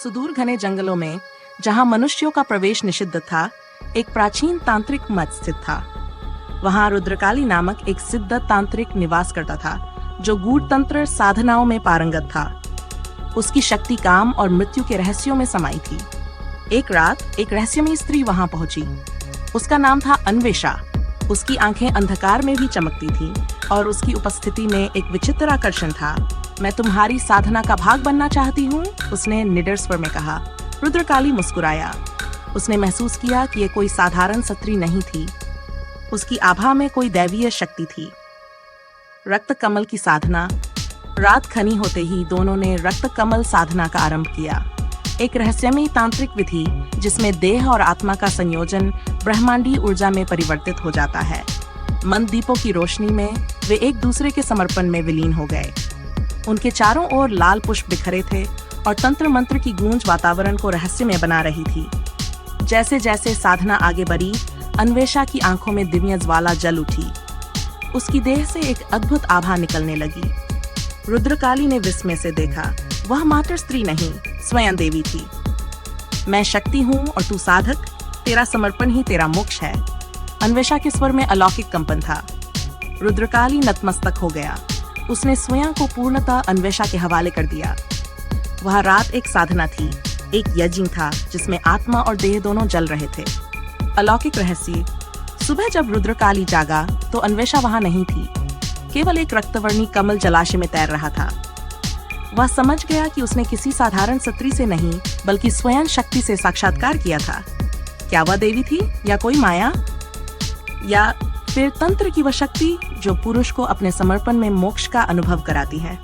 सुदूर घने जंगलों में, जहां मनुष्यों का प्रवेश निषिद्ध था, एक प्राचीन तांत्रिक मठ स्थित था। वहां रुद्रकाली नामक एक सिद्ध तांत्रिक निवास करता था, जो गूढ़ तंत्र साधनाओं में पारंगत था। उसकी शक्ति काम और मृत्यु के रहस्यों में समाई थी। एक रात एक रहस्यमयी स्त्री वहां पहुंची। उसका नाम था अन्वेषा। उसकी आंखें अंधकार में भी चमकती थीं और उसकी उपस्थिति में एक विचित्र आकर्षण था। मैं तुम्हारी साधना का भाग बनना चाहती हूँ, उसने निडर स्वर में कहा। रुद्रकाली मुस्कुराया। उसने महसूस किया कि ये कोई साधारण स्त्री नहीं थी। उसकी आभा में कोई दैवीय शक्ति थी। रक्त कमल की साधना। रात खनी होते ही दोनों ने रक्त कमल साधना का आरंभ किया, एक रहस्यमयी तांत्रिक विधि जिसमें देह और आत्मा का संयोजन ब्रह्मांडीय ऊर्जा में परिवर्तित हो जाता है। मंद दीपों की रोशनी में वे एक दूसरे के समर्पण में विलीन हो गए। उनके चारों ओर लाल पुष्प बिखरे थे और तंत्र मंत्र की गूंज वातावरण को रहस्यमय बना रही थी। जैसे जैसे साधना आगे बढ़ी, अन्वेषा की आंखों में दिव्य ज्वाला जल उठी। उसकी देह से एक अद्भुत आभा निकलने लगी। रुद्रकाली ने विस्मय से देखा। वह मात्र स्त्री नहीं, स्वयं देवी थी। मैं शक्ति हूँ और तू साधक, तेरा समर्पण ही तेरा मोक्ष है। अन्वेषा के स्वर में अलौकिक कंपन था। रुद्रकाली नतमस्तक हो गया। उसने स्वयं को पूर्णतः अन्वेषा के हवाले कर दिया। वह रात एक साधना थी, एक यज्ञ था जिसमें आत्मा और देह दोनों जल रहे थे। अलौकिक रहस्य। सुबह जब रुद्रकाली जागा तो अन्वेषा वहां नहीं थी। केवल एक रक्तवर्णी कमल जलाशय में तैर रहा था। वह समझ गया कि उसने किसी साधारण स्त्री से नहीं, बल्कि स्वयं शक्ति से साक्षात्कार किया था। क्या वह देवी थी या कोई माया, या फिर तंत्र की वह शक्ति जो पुरुष को अपने समर्पण में मोक्ष का अनुभव कराती है।